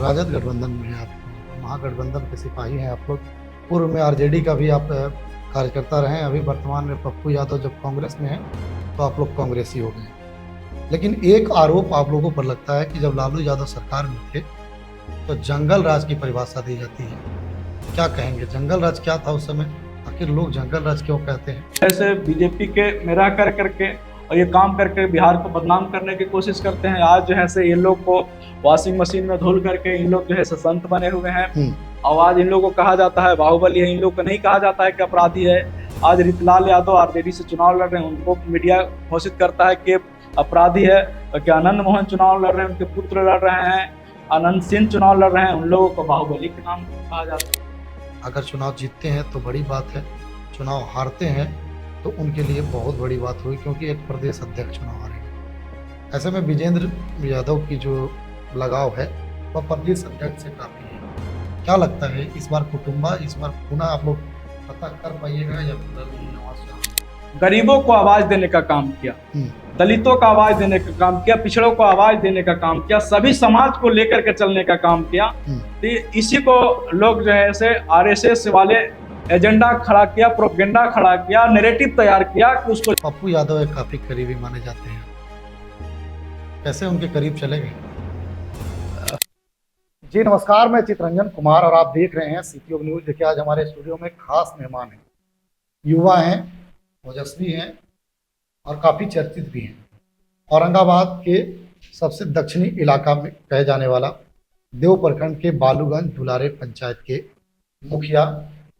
राजद गठबंधन में आप महागठबंधन के सिपाही हैं आप लोग। पूर्व में आरजेडी का भी आप कार्यकर्ता रहे हैं। अभी वर्तमान में पप्पू यादव जब कांग्रेस में हैं तो आप लोग कांग्रेसी हो गए। लेकिन एक आरोप आप लोगों पर लगता है कि जब लालू यादव सरकार में थे तो जंगल राज की परिभाषा दी जाती है। क्या कहेंगे, जंगल राज क्या था उस समय? आखिर लोग जंगल राज क्यों कहते हैं? ऐसे बीजेपी के में रह कर करके और ये काम करके बिहार को बदनाम करने की कोशिश करते हैं। आज जो है से इन लोग को वॉशिंग मशीन में धुल करके इन लोग जो है संत बने हुए हैं। और आज इन लोगों को कहा जाता है बाहुबली है, इन लोग को नहीं कहा जाता है कि अपराधी है। आज रितलाल यादव आरजेडी से चुनाव लड़ रहे हैं, उनको मीडिया घोषित करता है कि अपराधी है। और क्या आनंद मोहन चुनाव लड़ रहे हैं, उनके पुत्र लड़ रहे हैं, आनंद सिंह चुनाव लड़ रहे हैं, उन लोगों को बाहुबली के नाम कहा जाता है। अगर चुनाव जीतते हैं तो बड़ी बात है, चुनाव हारते हैं तो उनके लिए बहुत बड़ी बात हुई, क्योंकि एक प्रदेश अध्यक्ष चुनाव हारेगा। ऐसे में विजेंद्र यादव की जो लगाव है वह प्रदेश अध्यक्ष से काफ़ी है। क्या लगता है इस बार कुटुंबा, इस बार पुनः आप लोग पता कर पाइएगा या गरीबों को आवाज देने का काम किया, दलितों का आवाज देने का काम किया, पिछड़ों को आवाज देने का काम किया, सभी समाज को लेकर के चलने का काम किया। तो इसी को लोग जो है ऐसे आरएसएस वाले एजेंडा खड़ा किया, प्रोपेगेंडा खड़ा किया, नैरेटिव तैयार किया कि उसको पप्पू यादव एक काफी करीबी माने जाते हैं। कैसे उनके करीब चले गए? जी नमस्कार, मैं चित्रंजन कुमार और आप देख रहे हैं सीपीओ न्यूज। देखिए आज हमारे स्टूडियो में खास मेहमान हैं, युवा हैं, ओजस्वी हैं और काफ़ी चर्चित भी हैं। औरंगाबाद के सबसे दक्षिणी इलाका में कहे जाने वाला देव प्रखंड के बालूगंज दुलारे पंचायत के मुखिया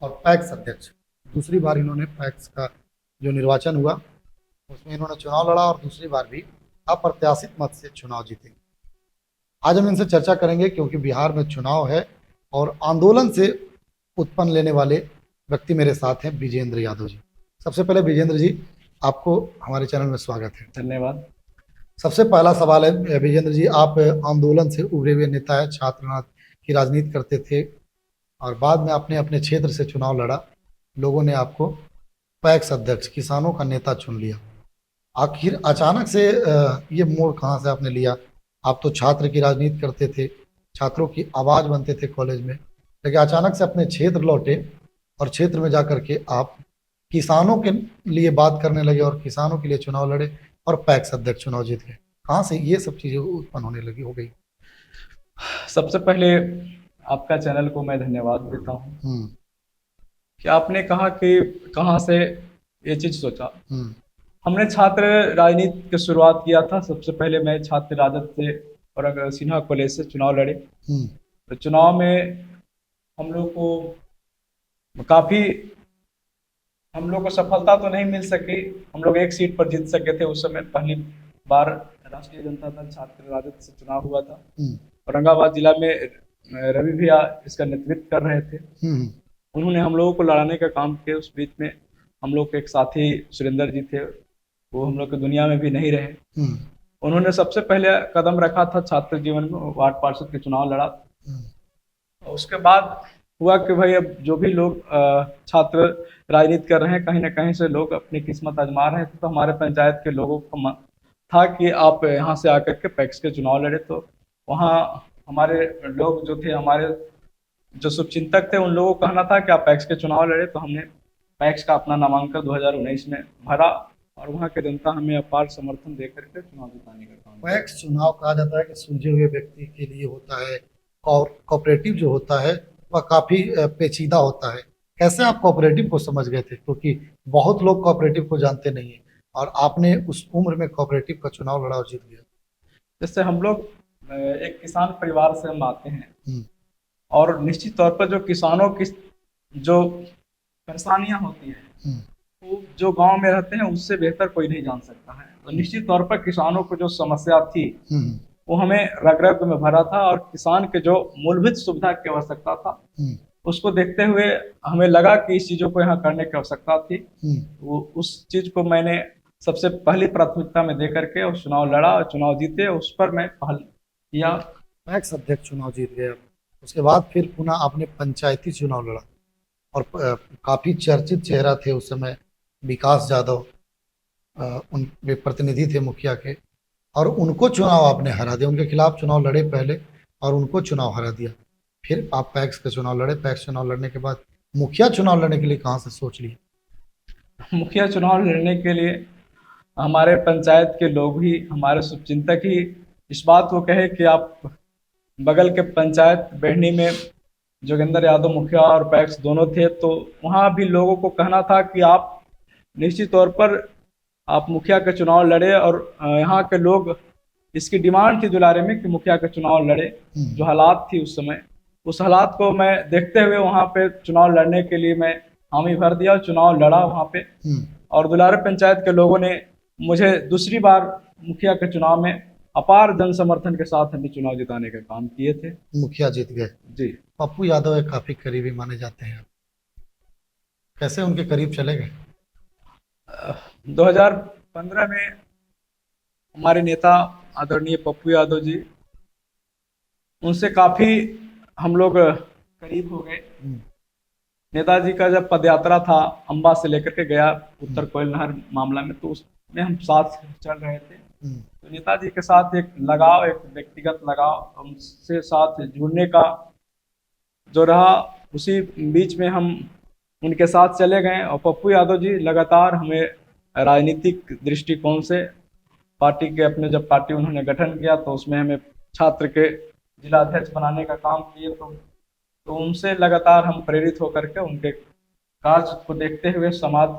और पैक्स अध्यक्ष। दूसरी बार इन्होंने पैक्स का जो निर्वाचन हुआ उसमें इन्होंने चुनाव लड़ा और दूसरी बार भी अप्रत्याशित मत से चुनाव जीते। आज हम इनसे चर्चा करेंगे क्योंकि बिहार में चुनाव है और आंदोलन से उत्पन्न लेने वाले व्यक्ति मेरे साथ हैं विजेंद्र यादव जी। सबसे पहले विजेंद्र जी, आपको हमारे चैनल में स्वागत है। धन्यवाद। सबसे पहला सवाल है विजेंद्र जी, आप आंदोलन से उभरे हुए नेता है, छात्र की राजनीति करते थे और बाद में आपने अपने क्षेत्र से चुनाव लड़ा। लोगों ने आपको पैक्स अध्यक्ष, किसानों का नेता चुन लिया। आखिर अचानक से ये मोड़ कहाँ से आपने लिया? आप तो छात्र की राजनीति करते थे, छात्रों की आवाज़ बनते थे कॉलेज में, लेकिन अचानक से अपने क्षेत्र लौटे और क्षेत्र में जाकर के आप किसानों के लिए बात करने लगे और किसानों के लिए चुनाव लड़े और पैक्स अध्यक्ष चुनाव जीत गए। कहाँ से ये सब चीज़ें उत्पन्न होने लगी हो गई? सबसे पहले आपका चैनल को मैं धन्यवाद देता हूँ कि आपने कहा कि कहाँ से ये चीज़ सोचा। हमने छात्र राजनीति की शुरुआत किया था। सबसे पहले मैं छात्र राजद से और सिन्हा कॉलेज से चुनाव लड़े। तो चुनाव में हम लोग को सफलता तो नहीं मिल सकी। हम लोग एक सीट पर जीत सके थे। उस समय पहली बार राष्ट्रीय जनता दल छात्र राजद से चुनाव हुआ था। औरंगाबाद जिला में रवि भैया इसका नेतृत्व कर रहे थे। उन्होंने हम लोगों को लड़ाने का काम किया। उस बीच में हम लोग के एक साथी सुरेंद्र जी थे, वो हम लोग की दुनिया में भी नहीं रहे। उन्होंने सबसे पहले कदम रखा था छात्र जीवन में, वार्ड पार्षद के चुनाव लड़ा। उसके बाद हुआ कि भाई अब जो भी लोग छात्र राजनीति कर रहे हैं, कहीं ना कहीं से लोग अपनी किस्मत आजमा रहे थे। तो हमारे पंचायत के लोगों को था कि आप यहाँ से आकर के पैक्स के चुनाव लड़े। तो वहाँ हमारे लोग जो थे, हमारे जो शुभचिंतक थे, उन लोगों को कहना था कि आप पैक्स के चुनाव लड़े। तो हमने पैक्स का अपना नामांकन 2019 में भरा और वहाँ के जनता हमें अपार समर्थन देकर के चुनाव जिताने का काम। पैक्स चुनाव कहा जाता है कि सुलझे हुए व्यक्ति के लिए होता है, और कोऑपरेटिव जो होता है वह काफ़ी पेचीदा होता है। कैसे आप कोऑपरेटिव को समझ गए थे? क्योंकि बहुत लोग कोऑपरेटिव को जानते नहीं हैं और आपने उस उम्र में कोऑपरेटिव का चुनाव लड़ा और जीत गया। जैसे हम लोग एक किसान परिवार से हम आते हैं और निश्चित तौर पर जो किसानों की जो परेशानियां होती हैं वो जो गांव में रहते हैं उससे बेहतर कोई नहीं जान सकता है। तो निश्चित तौर पर किसानों को जो समस्या थी वो हमें रग रग में भरा था और किसान के जो मूलभूत सुविधा की आवश्यकता था उसको देखते हुए हमें लगा कि इस चीज़ों को यहाँ करने की आवश्यकता थी। वो उस चीज़ को मैंने सबसे पहली प्राथमिकता में दे करके और चुनाव लड़ा और चुनाव जीते। उस पर मैं पहल किया। पैक्स अध्यक्ष चुनाव जीत गया। उसके बाद फिर पुनः आपने पंचायती चुनाव लड़ा और काफ़ी चर्चित चेहरा थे उस समय विकास यादव, उन वे प्रतिनिधि थे मुखिया के, और उनको चुनाव आपने हरा दिया। उनके खिलाफ चुनाव लड़े पहले और उनको चुनाव हरा दिया। फिर आप पैक्स का चुनाव लड़े, पैक्स चुनाव लड़ने के बाद मुखिया चुनाव लड़ने के लिए कहाँ से सोच लिए? मुखिया चुनाव लड़ने के लिए हमारे पंचायत के लोग ही, हमारे शुभचिंतक ही इस बात को कहे कि आप बगल के पंचायत बेहनी में जोगिंदर यादव मुखिया और पैक्स दोनों थे, तो वहाँ भी लोगों को कहना था कि आप निश्चित तौर पर आप मुखिया का चुनाव लड़े, और यहाँ के लोग इसकी डिमांड थी दुलारे में कि मुखिया का चुनाव लड़े। जो हालात थी उस समय, उस हालात को मैं देखते हुए वहाँ पे चुनाव लड़ने के लिए मैं हामी भर दिया और चुनाव लड़ा वहाँ पे। और दुलारे पंचायत के लोगों ने मुझे दूसरी बार मुखिया के चुनाव में अपार जन समर्थन के साथ हमें चुनाव जिताने का काम किए थे। मुखिया जीत गए जी। पप्पू यादव एक काफी करीबी माने जाते हैं, कैसे उनके करीब चले गए? 2015 में हमारे नेता आदरणीय पप्पू यादव जी, उनसे काफी हम लोग करीब हो गए। नेताजी का जब पदयात्रा था अंबा से लेकर के गया उत्तर कोयल नहर मामला में, तो उसमें हम साथ चल रहे थे। तो नेताजी के साथ एक लगाव, एक व्यक्तिगत लगाव, उनसे साथ जुड़ने का जो रहा, उसी बीच में हम उनके साथ चले गए। और पप्पू यादव जी लगातार हमें राजनीतिक दृष्टिकोण से पार्टी के अपने, जब पार्टी उन्होंने गठन किया तो उसमें हमें छात्र के जिला अध्यक्ष बनाने का काम किए, तो उनसे लगातार हम प्रेरित होकर के उनके कार्य को देखते हुए समाज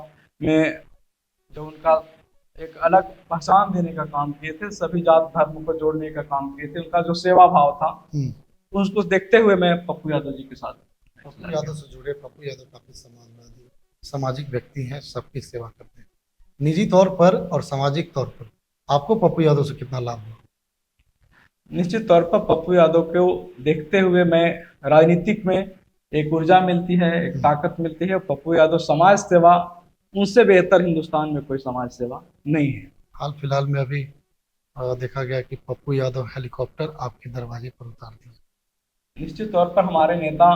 में जो उनका एक अलग पहचान देने का काम किए थे, सभी जात धर्म को जोड़ने का काम किए थे, उनका जो सेवा भाव था उसको देखते हुए मैं पप्पू यादव जी के साथ। पप्पू यादव से जुड़े, पप्पू यादव काफी समाजवादी, सामाजिक व्यक्ति हैं, सबकी सेवा करते हैं। निजी तौर पर और सामाजिक तौर पर आपको पप्पू यादव से कितना लाभ हुआ? निश्चित तौर पर पप्पू यादव को देखते हुए मैं राजनीतिक में एक ऊर्जा मिलती है, एक ताकत मिलती है। पप्पू यादव समाज सेवा, उनसे बेहतर हिंदुस्तान में कोई समाज सेवा नहीं है। हाल फिलहाल में अभी देखा गया कि पप्पू यादव हेलीकॉप्टर आपके दरवाजे पर उतार दिए। निश्चित तौर पर हमारे नेता,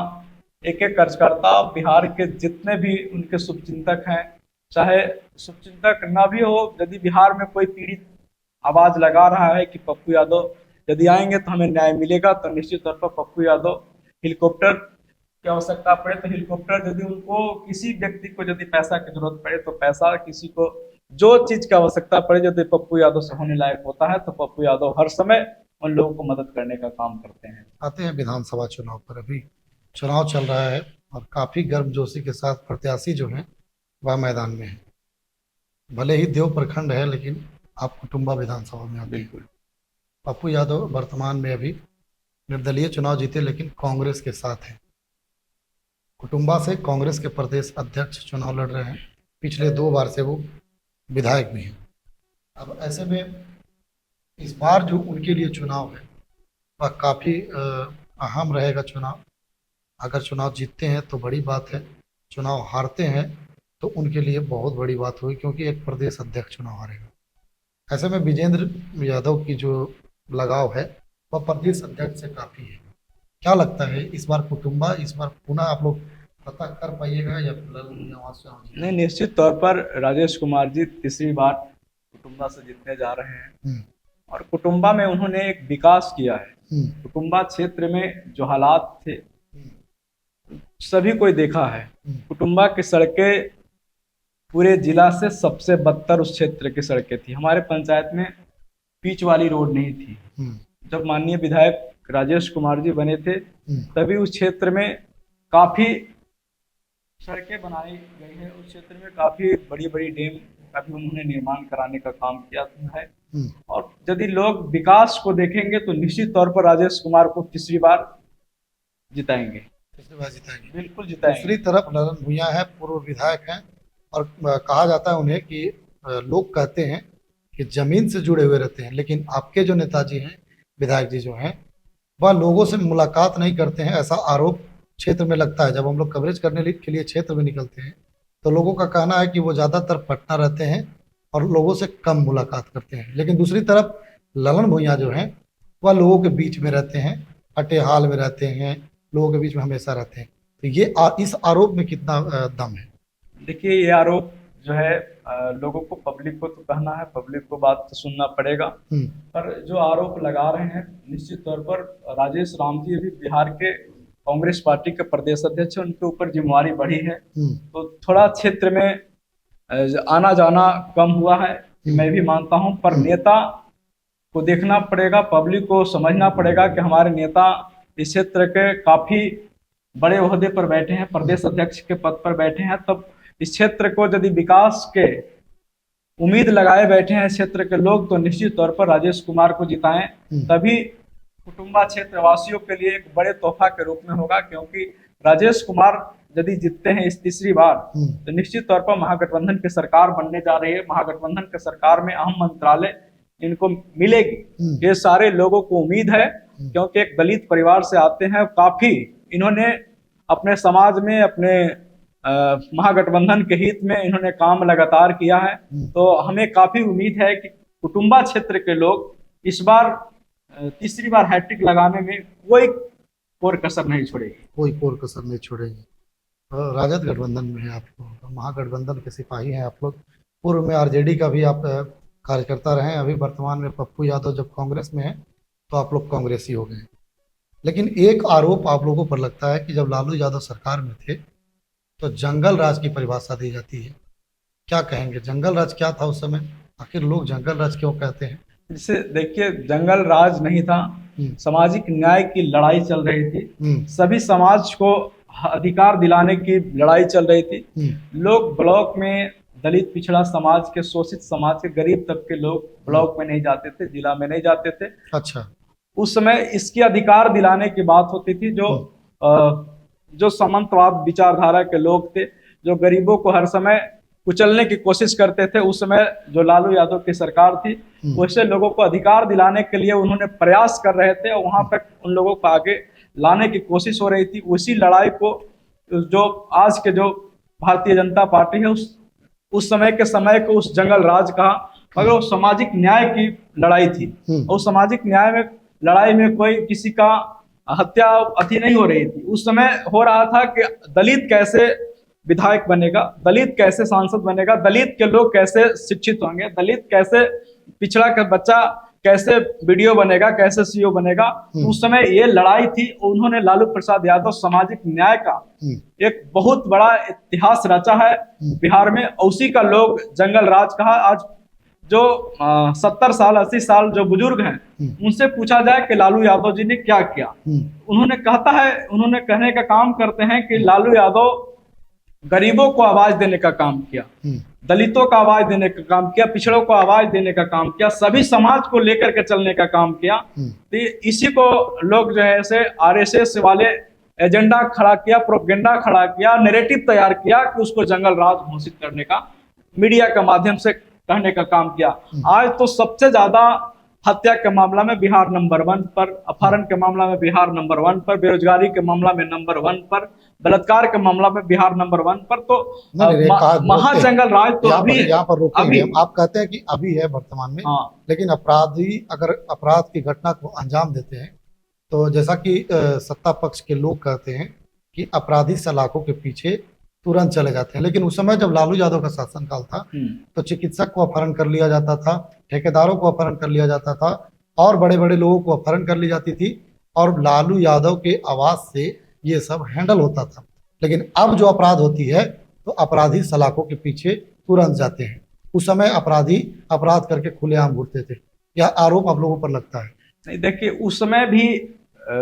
एक एक कार्यकर्ता, बिहार के जितने भी उनके शुभचिंतक हैं, चाहे शुभचिंतक ना भी हो, यदि बिहार में कोई पीड़ित आवाज लगा रहा है कि पप्पू यादव यदि आएंगे तो हमें न्याय मिलेगा, तो निश्चित तौर पर पप्पू यादव हेलीकॉप्टर की आवश्यकता पड़े तो हेलीकॉप्टर, यदि उनको किसी व्यक्ति को यदि पैसा की जरूरत पड़े तो पैसा, किसी को जो चीज की आवश्यकता पड़े यदि पप्पू यादव से होने लायक होता है तो पप्पू यादव हर समय उन लोगों को मदद करने का काम करते हैं। आते हैं विधानसभा चुनाव पर। अभी चुनाव चल रहा है और काफी गर्मजोशी के साथ प्रत्याशी जो हैं वह मैदान में है। भले ही देव प्रखंड है लेकिन आप कुटुंबा विधानसभा में आते हैं। बिल्कुल। पप्पू यादव वर्तमान में अभी निर्दलीय चुनाव जीते लेकिन कांग्रेस के साथ हैं। कुटुंबा से कांग्रेस के प्रदेश अध्यक्ष चुनाव लड़ रहे हैं, पिछले 2 बार से वो विधायक भी हैं। अब ऐसे में इस बार जो उनके लिए चुनाव है वह काफ़ी अहम रहेगा चुनाव। अगर चुनाव जीतते हैं तो बड़ी बात है, चुनाव हारते हैं तो उनके लिए बहुत बड़ी बात होगी क्योंकि एक प्रदेश अध्यक्ष चुनाव हारेगा। ऐसे में विजेंद्र यादव की जो लगाव है वह प्रदेश अध्यक्ष से काफ़ी है। क्या लगता है इस बार कुटुंबा, इस बार पुनः आप लोग पता कर पाइएगा या नहीं? निश्चित तौर पर राजेश कुमार जी तीसरी बार कुटुंबा से जीतने जा रहे हैं और कुटुंबा में उन्होंने एक विकास किया है। कुटुंबा क्षेत्र में जो हालात थे सभी कोई देखा है। कुटुंबा की सड़कें पूरे जिला से सबसे बदतर उस क्षेत्र की सड़कें थी। हमारे पंचायत में पिच वाली रोड नहीं थी। जब माननीय विधायक राजेश कुमार जी बने थे तभी उस क्षेत्र में काफी सड़कें बनाई गई है। उस क्षेत्र में काफी बड़ी बड़ी डैम का भी उन्होंने निर्माण कराने का काम किया है। और यदि लोग विकास को देखेंगे तो निश्चित तौर पर राजेश कुमार को तीसरी बार जिताएंगे। बिल्कुल जिताएंगे। दूसरी तरफ ललन भुइयां है, पूर्व विधायक हैं और कहा जाता है उन्हें कि लोग कहते हैं कि जमीन से जुड़े हुए रहते हैं, लेकिन आपके जो नेताजी हैं, विधायक जी जो हैं, वह लोगों से मुलाकात नहीं करते हैं, ऐसा आरोप क्षेत्र में लगता है। जब हम लोग कवरेज करने के लिए क्षेत्र में निकलते हैं तो लोगों का कहना है कि वो ज़्यादातर पटना रहते हैं और लोगों से कम मुलाकात करते हैं। लेकिन दूसरी तरफ ललन भुइयां जो हैं वह लोगों के बीच में रहते हैं, हटे हाल में रहते हैं, लोगों के बीच में हमेशा रहते हैं। तो ये इस आरोप में कितना दम है? देखिए, ये आरोप जो है लोगों को, पब्लिक को तो कहना है, पब्लिक को बात तो सुनना पड़ेगा। पर जो आरोप लगा रहे हैं, निश्चित तौर पर राजेश राम जी अभी बिहार के कांग्रेस पार्टी के प्रदेश अध्यक्ष हैं, उनके ऊपर जिम्मेवारी बढ़ी है, तो थोड़ा क्षेत्र में आना जाना कम हुआ है, मैं भी मानता हूं। पर नेता को देखना पड़ेगा, पब्लिक को समझना पड़ेगा कि हमारे नेता इस क्षेत्र के काफी बड़े ओहदे पर बैठे हैं, प्रदेश अध्यक्ष के पद पर बैठे हैं, तब इस क्षेत्र को यदि विकास के उम्मीद लगाए बैठे हैं क्षेत्र के लोग, तो निश्चित तौर पर राजेश कुमार को जिताएं, तभी कुटुंबा क्षेत्र वासियों के लिए एक बड़े तोहफा के रूप में होगा। क्योंकि राजेश कुमार यदि जीतते हैं इस तीसरी बार, तो निश्चित तौर पर महागठबंधन की सरकार बनने जा रही है। महागठबंधन की सरकार में अहम मंत्रालय इनको मिलेगी, ये सारे लोगों को उम्मीद है, क्योंकि एक दलित परिवार से आते हैं, काफी इन्होंने अपने समाज में, अपने महागठबंधन के हित में इन्होंने काम लगातार किया है। तो हमें काफी उम्मीद है कि कुटुंबा क्षेत्र के लोग इस बार तीसरी बार हैट्रिक लगाने में कोई कोर कसर नहीं छोड़ेगी, कोई कोर कसर नहीं छोड़ेगी। राजद गठबंधन में है आप लोग, महागठबंधन के सिपाही हैं आप लोग, पूर्व में आरजेडी का भी आप कार्यकर्ता रहे हैं, अभी वर्तमान में पप्पू यादव जब कांग्रेस में है तो आप लोग कांग्रेसी हो गए। लेकिन एक आरोप आप लोगों पर लगता है कि जब लालू यादव सरकार में थे तो जंगल राज की परिभाषा दी जाती है, क्या कहेंगे? जंगल राज क्या था उस समय, आखिर लोग जंगल राज क्यों कहते हैं? जैसे देखिए, जंगल राज नहीं था, सामाजिक न्याय की लड़ाई चल रही थी, सभी समाज को अधिकार दिलाने की लड़ाई चल रही थी। लोग ब्लॉक में, दलित पिछड़ा समाज के, शोषित समाज के, गरीब तबके लोग ब्लॉक में नहीं जाते थे, जिला में नहीं जाते थे। अच्छा, उस समय इसकी अधिकार दिलाने की बात होती थी। जो सामंतवाद विचारधारा के लोग थे, जो गरीबों को हर समय कुचलने की कोशिश करते थे, उस समय जो लालू यादव की सरकार थी, वैसे लोगों को अधिकार दिलाने के लिए उन्होंने प्रयास कर रहे थे और वहां तक उन लोगों को आगे लाने की कोशिश हो रही थी। उसी लड़ाई को जो आज के जो भारतीय जनता पार्टी है, उस समय के समय को उस जंगल राज कहा, मगर वो सामाजिक न्याय की लड़ाई थी। और सामाजिक न्याय में लड़ाई में कोई किसी का हत्या अति नहीं हो रही थी। उस समय हो रहा था कि दलित कैसे विधायक बनेगा, दलित कैसे सांसद बनेगा, दलित के लोग कैसे शिक्षित होंगे, दलित कैसे, पिछड़ा का बच्चा कैसे बीडीओ बनेगा, कैसे सीईओ बनेगा। उस समय ये लड़ाई थी। उन्होंने, लालू प्रसाद यादव, सामाजिक न्याय का एक बहुत बड़ा इतिहास रचा है बिहार में, उसी का लोग जंगल राज कहा। आज जो 70 साल 80 साल जो बुजुर्ग हैं, उनसे पूछा जाए कि लालू यादव जी ने क्या किया, उन्होंने कहने का काम करते हैं कि लालू यादव गरीबों को आवाज देने का काम किया, दलितों को आवाज देने का काम किया, पिछड़ों को आवाज देने का काम किया, सभी समाज को लेकर के चलने का काम किया। तो इसी को लोग जो है से आरएसएस वाले एजेंडा खड़ा किया, प्रोपेगेंडा खड़ा किया, नैरेटिव तैयार किया कि उसको जंगल राज घोषित करने का, मीडिया के माध्यम से कहने का काम किया। आज तो सबसे ज्यादा हत्या के मामला में बिहार नंबर 1 पर, अपहरण के मामला में बिहार नंबर 1 पर, बेरोजगारी के मामला में नंबर 1 पर, बलात्कार के मामला में बिहार नंबर 1 पर। तो महाजंगल राज तो यहाँ पर रोकेंगे। आप कहते हैं कि अभी है वर्तमान में, लेकिन अपराधी अगर अपराध की घटना को अंजाम देते हैं, तो जैसा कि सत्ता पक्ष के लोग कहते हैं कि अपराधी सलाखों के पीछे तुरंत चले जाते हैं। लेकिन उस समय जब लालू यादव का शासनकाल था तो चिकित्सक को अपहरण कर लिया जाता था, ठेकेदारों को अपहरण कर लिया जाता था, और बड़े बड़े लोगों को अपहरण कर ली जाती थी, और लालू यादव के आवाज से ये सब हैंडल होता था। लेकिन अब जो अपराध होती है तो अपराधी सलाखों के पीछे तुरंत जाते हैं। उस समय अपराधी अपराध करके खुलेआम घूरते थे। यह आरोप आप लोगों पर लगता है? नहीं, देखिए, उस समय भी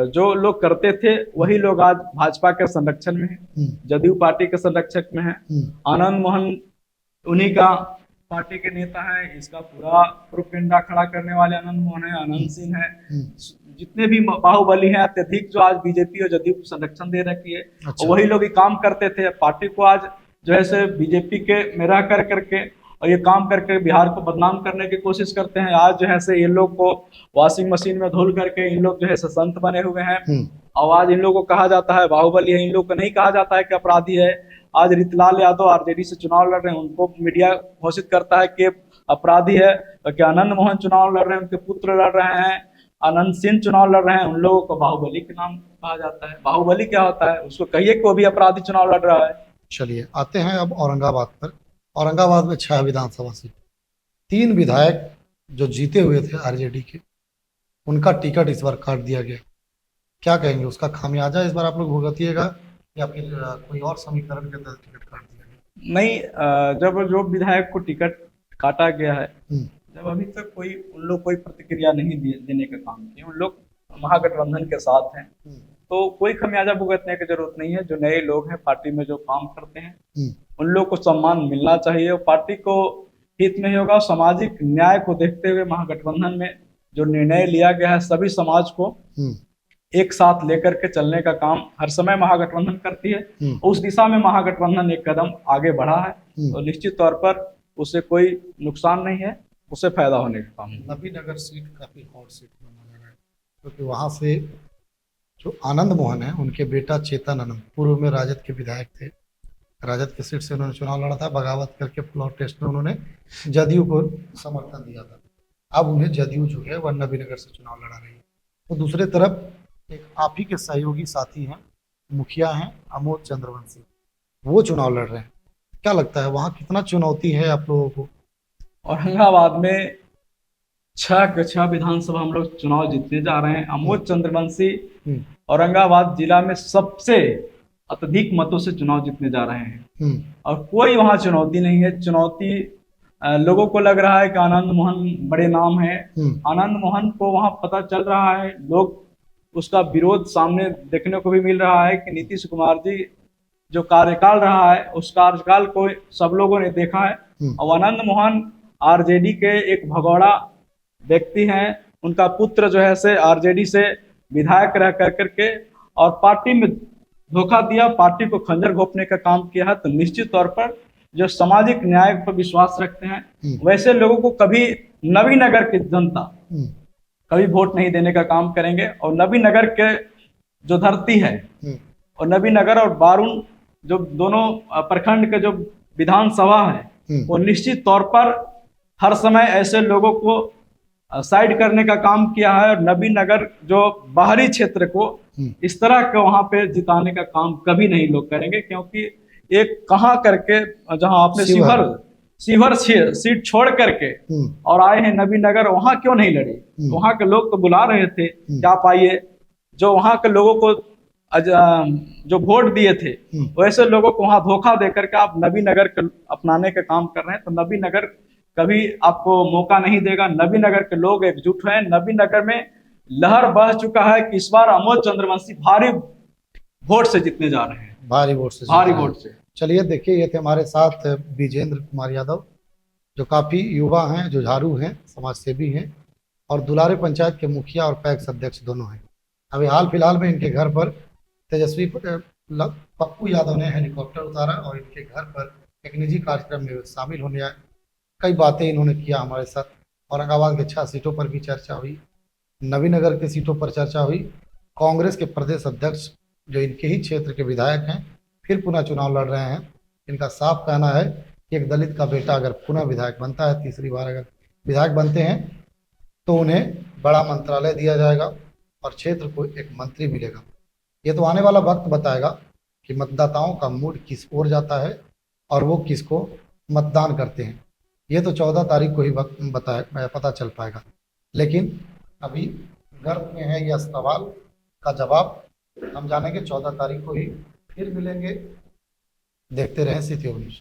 जो लोग करते थे वही लोग आज भाजपा के संरक्षण में है, जदयू पार्टी के संरक्षक में है। आनंद मोहन उन्हीं का पार्टी के नेता है, इसका पूरा प्रोपेगेंडा खड़ा करने वाले आनंद मोहन है, आनंद सिंह है, जितने भी बाहुबली हैं अत्यधिक, जो आज बीजेपी और जदयू को संरक्षण दे रखी है। अच्छा। वही लोग ये काम करते थे। पार्टी को आज जो है से बीजेपी के में रह कर करके और ये काम करके बिहार को बदनाम करने की कोशिश करते हैं। आज जो है से ये लोग को वॉशिंग मशीन में धुल करके इन लोग जो है से संत बने हुए हैं। और आज इन लोगों को कहा जाता है बाहुबली है, इन लोग को नहीं कहा जाता है कि अपराधी है। आज रितलाल यादव आरजेडी से चुनाव लड़ रहे हैं, उनको मीडिया घोषित करता है कि अपराधी है। तो क्या आनंद मोहन चुनाव लड़ रहे हैं, उनके पुत्र लड़ रहे हैं, आनंद सिंह चुनाव लड़ रहे हैं, उन लोगों को बाहुबली के नाम कहा जाता है। बाहुबली क्या होता है, उसको कहिए कि वो भी अपराधी चुनाव लड़ रहा है। चलिए आते हैं अब औरंगाबाद पर। औरंगाबाद में 6 विधानसभा सीट, 3 विधायक जो जीते हुए थे आरजेडी के, उनका टिकट इस बार काट दिया गया। क्या कहेंगे, उसका खामियाजा इस बार आप लोग भुगतिएगा या फिर कोई और समीकरण के तहत टिकट काट दिया गया? नहीं, जब जो विधायक को टिकट काटा गया है, हम्म, जब अभी तक कोई उन लोग कोई प्रतिक्रिया नहीं देने का काम किया, उन लोग महागठबंधन के साथ हैं, तो कोई खमियाजा भुगतने की जरूरत नहीं है। जो नए लोग हैं पार्टी में जो काम करते हैं, हम्म, उन लोग को सम्मान मिलना चाहिए और पार्टी को हित में ही होगा। सामाजिक न्याय को देखते हुए महागठबंधन में जो निर्णय लिया गया है, सभी समाज को हम्म, एक साथ लेकर के चलने का काम हर समय महागठबंधन करती है। उस दिशा में महागठबंधन एक कदम आगे बढ़ा है, तो निश्चित तौर पर उससे कोई नुकसान नहीं है, उससे फायदा होने का काम है। नबीनगर सीट काफी हॉट सीट माना जा रहा है, क्योंकि वहां से जो आनंद मोहन है, उनके बेटा चेतन आनंद पूर्व में राजद के विधायक थे, राजद की सीट से उन्होंने चुनाव लड़ा था, बगावत करके फ्लोर टेस्ट में उन्होंने जदयू को समर्थन दिया था। अब उन्हें जदयू जो है वह नबीनगर से चुनाव लड़ा रही है। तो दूसरे तरफ एक आप ही के सहयोगी साथी हैं, मुखिया हैं अमोद चंद्रवंशी, वो चुनाव लड़ रहे हैं। क्या लगता है वहाँ कितना चुनौती है आप लोगों को? औरंगाबाद में 6 के 6 विधानसभा हम लोग चुनाव जीतने जा रहे हैं। अमोद चंद्रवंशी औरंगाबाद जिला में सबसे अत्यधिक मतों से चुनाव जीतने जा रहे हैं और कोई वहां चुनौती नहीं है। चुनौती लोगों को लग रहा है कि आनंद मोहन बड़े नाम है, आनंद मोहन को वहां पता चल रहा है, लोग उसका विरोध सामने देखने को भी मिल रहा है कि नीतीश कुमार जी जो कार्यकाल रहा है उस कार्यकाल को सब लोगों ने देखा है। और आनंद मोहन आरजेडी के एक भगोड़ा व्यक्ति हैं, उनका पुत्र जो है से आरजेडी से विधायक रह कर करके और पार्टी में धोखा दिया, पार्टी को खंजर घोंपने का काम किया है। तो निश्चित तौर पर जो सामाजिक न्याय पर विश्वास रखते हैं वैसे लोगों को कभी नबीनगर की जनता कभी वोट नहीं देने का काम करेंगे। और नबीनगर के जो धरती है और नबीनगर और बारून जो दोनों प्रखंड के जो विधानसभा है वो निश्चित तौर पर हर समय ऐसे लोगों को साइड करने का काम किया है और नबीनगर जो बाहरी क्षेत्र को इस तरह के वहां पे जिताने का काम कभी नहीं लोग करेंगे। क्योंकि एक कहां करके जहां आपने शिवहर सीट छोड़ करके और आए हैं नबीनगर, वहां क्यों नहीं लड़े? वहां के लोग तो बुला रहे थे कि आप आइए। जो वहां के लोगों को जो वोट दिए थे वैसे लोगों को वहां धोखा देकर के आप नबीनगर अपनाने का काम कर रहे हैं। तो नबीनगर कभी आपको मौका नहीं देगा। नबीनगर के लोग एकजुट हैं। नबीनगर में लहर बह चुका है कि इस बार अमोद चंद्रवंशी भारी वोट से जीतने जा रहे हैं, भारी वोट से। चलिए देखिए, ये थे हमारे साथ विजेंद्र कुमार यादव, जो काफ़ी युवा हैं, जो झाड़ू हैं, समाज सेवी हैं और दुलारे पंचायत के मुखिया और पैक्स अध्यक्ष दोनों हैं। अभी हाल फिलहाल में इनके घर पर तेजस्वी पप्पू यादव ने हेलीकॉप्टर उतारा और इनके घर पर एक निजी कार्यक्रम में शामिल होने आए। कई बातें इन्होंने किया हमारे साथ। औरंगाबाद के 6 सीटों पर भी चर्चा हुई, नबीनगर की सीटों पर चर्चा हुई। कांग्रेस के प्रदेश अध्यक्ष जो इनके ही क्षेत्र के विधायक हैं फिर पुनः चुनाव लड़ रहे हैं। इनका साफ कहना है कि एक दलित का बेटा अगर पुनः विधायक बनता है, तीसरी बार अगर विधायक बनते हैं तो उन्हें बड़ा मंत्रालय दिया जाएगा और क्षेत्र को एक मंत्री मिलेगा। ये तो आने वाला वक्त बताएगा कि मतदाताओं का मूड किस ओर जाता है और वो किसको मतदान करते हैं। ये तो 14 तारीख को ही पता चल पाएगा। लेकिन अभी गर्भ में है यह सवाल का जवाब हम जानेंगे 14 तारीख को ही। फिर मिलेंगे, देखते रहें सी न्यूज़।